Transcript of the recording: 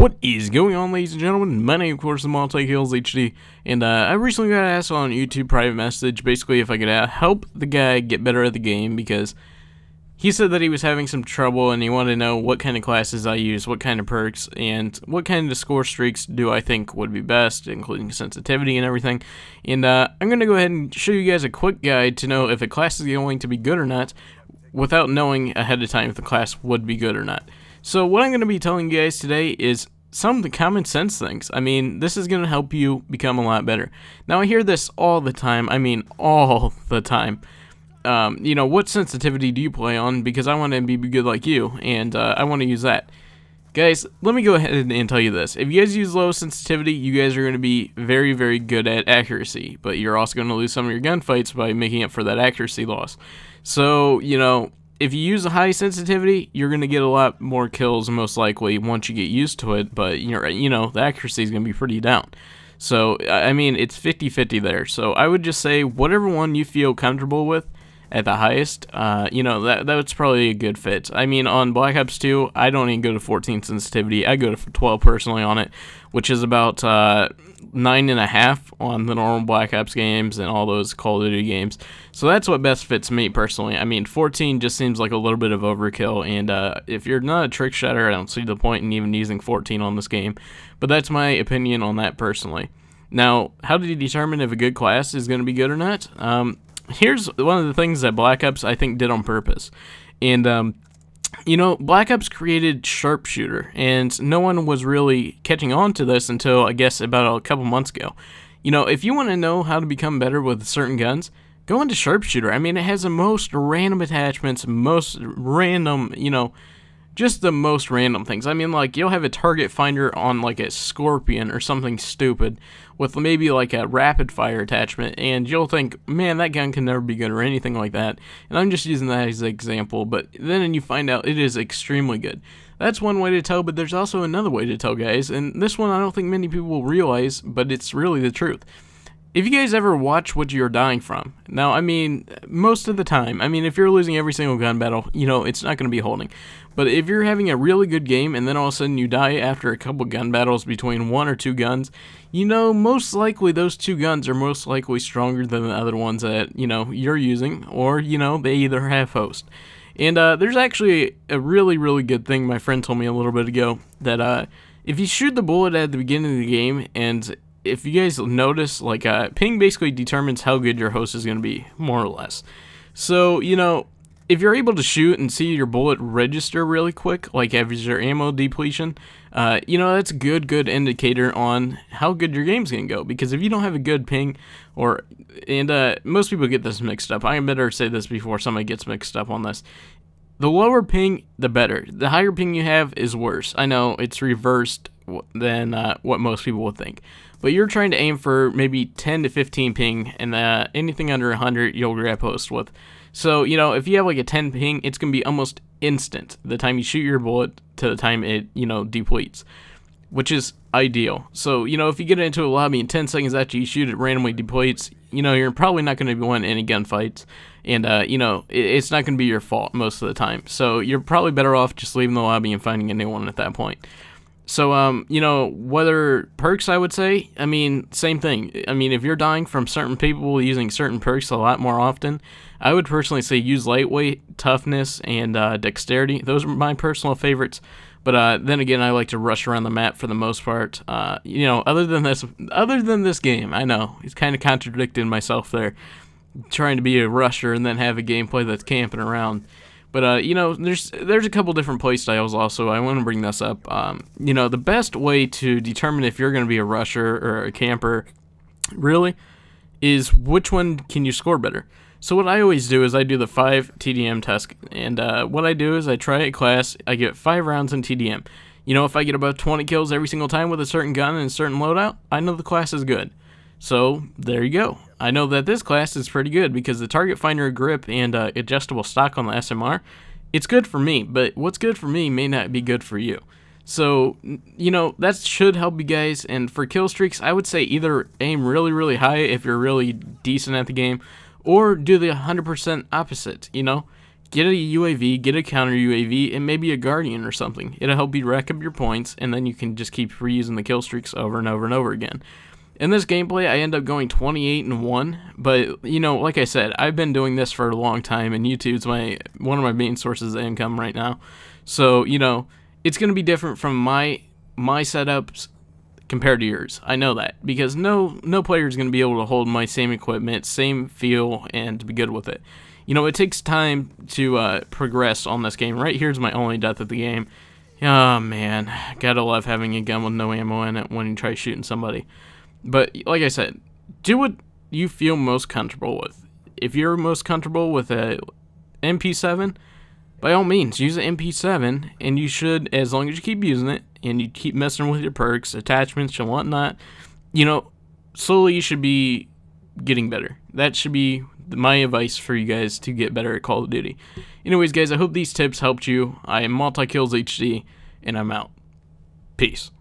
What is going on, ladies and gentlemen? My name, of course, is Multikillshd, and I recently got asked on YouTube private message, basically if I could help the guy get better at the game, because he said that he was having some trouble, and he wanted to know what kind of classes I use, what kind of perks, and what kind of score streaks do I think would be best, including sensitivity and everything. And I'm going to go ahead and show you guys a quick guide to know if a class is going to be good or not, without knowing ahead of time if the class would be good or not. So what I'm going to be telling you guys today is some of the common sense things. I mean, this is going to help you become a lot better. Now, I hear this all the time. I mean, all the time. You know, what sensitivity do you play on? Because I want to be good like you, and I want to use that. Guys, let me go ahead and tell you this. If you guys use low sensitivity, you guys are going to be very, very good at accuracy. But you're also going to lose some of your gunfights by making up for that accuracy loss. So, you know, if you use a high sensitivity, you're going to get a lot more kills most likely once you get used to it, but you know, the accuracy is going to be pretty down. So, I mean, it's 50-50 there. So, I would just say whatever one you feel comfortable with at the highest, you know, that's probably a good fit. I mean, on Black Ops 2, I don't even go to 14 sensitivity. I go to 12 personally on it, which is about 9.5 on the normal Black Ops games and all those Call of Duty games. So that's what best fits me personally. I mean, 14 just seems like a little bit of overkill, and if you're not a trick shotter, I don't see the point in even using 14 on this game. But that's my opinion on that personally. Now, how do you determine if a good class is going to be good or not? Here's one of the things that Black Ops, I think, did on purpose. And, you know, Black Ops created Sharpshooter, and no one was really catching on to this until, I guess, about a couple months ago. You know, if you want to know how to become better with certain guns, go into Sharpshooter. I mean, it has the most random attachments, most random, you know, just the most random things. I mean, like, you'll have a target finder on, like, a Scorpion or something stupid with maybe, like, a rapid fire attachment, and you'll think, man, that gun can never be good or anything like that. And I'm just using that as an example, but then you find out it is extremely good. That's one way to tell, but there's also another way to tell, guys, and this one I don't think many people will realize, but it's really the truth. If you guys ever watch what you're dying from, now, I mean, most of the time, I mean, if you're losing every single gun battle, you know, it's not going to be holding. But if you're having a really good game and then all of a sudden you die after a couple gun battles between one or two guns, you know, most likely those two guns are most likely stronger than the other ones that, you know, you're using, or, you know, they either have host. And there's actually a really, really good thing my friend told me a little bit ago, that if you shoot the bullet at the beginning of the game, and if you guys notice, like, ping basically determines how good your host is going to be, more or less. So, you know, if you're able to shoot and see your bullet register really quick, like as your ammo depletion, you know, that's a good indicator on how good your game's going to go. Because if you don't have a good ping, and most people get this mixed up. I better say this before somebody gets mixed up on this. The lower ping, the better. The higher ping you have is worse. I know it's reversed than what most people would think. But you're trying to aim for maybe 10 to 15 ping, and anything under 100 you'll grab host with. So, you know, if you have like a 10 ping, it's going to be almost instant the time you shoot your bullet to the time it, you know, depletes, which is ideal. So, you know, if you get into a lobby and 10 seconds after you shoot it randomly depletes, you know, you're probably not going to be winning any gunfights. And, you know, it's not going to be your fault most of the time. So you're probably better off just leaving the lobby and finding a new one at that point. So, you know, whether perks, I would say, I mean, same thing. I mean, if you're dying from certain people using certain perks a lot more often, I would personally say use lightweight, toughness, and dexterity. Those are my personal favorites. But then again, I like to rush around the map for the most part. You know, other than this game, I know it's kind of contradicting myself there, trying to be a rusher and then have a gameplay that's camping around. But, you know, there's a couple different play styles also. I want to bring this up. You know, the best way to determine if you're going to be a rusher or a camper, really, is which one can you score better. So what I always do is I do the 5 TDM test. And what I do is I try a class, I get 5 rounds in TDM. You know, if I get about 20 kills every single time with a certain gun and a certain loadout, I know the class is good. So, there you go. I know that this class is pretty good because the target finder grip and adjustable stock on the SMR, it's good for me, but what's good for me may not be good for you. So, you know, that should help you guys, and for kill streaks, I would say either aim really, really high if you're really decent at the game, or do the 100% opposite, you know? get a UAV, get a counter UAV, and maybe a Guardian or something. It'll help you rack up your points, and then you can just keep reusing the kill streaks over and over and over again. In this gameplay, I end up going 28-1, but, you know, like I said, I've been doing this for a long time, and YouTube's one of my main sources of income right now. So, you know, it's going to be different from my setups compared to yours. I know that, because no player is going to be able to hold my same equipment, same feel, and to be good with it. You know, it takes time to progress on this game. Right here's my only death of the game. Oh, man. Gotta love having a gun with no ammo in it when you try shooting somebody. But, like I said, do what you feel most comfortable with. If you're most comfortable with a MP7, by all means, use an MP7, and you should, as long as you keep using it, and you keep messing with your perks, attachments, and whatnot, you know, slowly you should be getting better. That should be my advice for you guys to get better at Call of Duty. Anyways, guys, I hope these tips helped you. I am Multikillshd, and I'm out. Peace.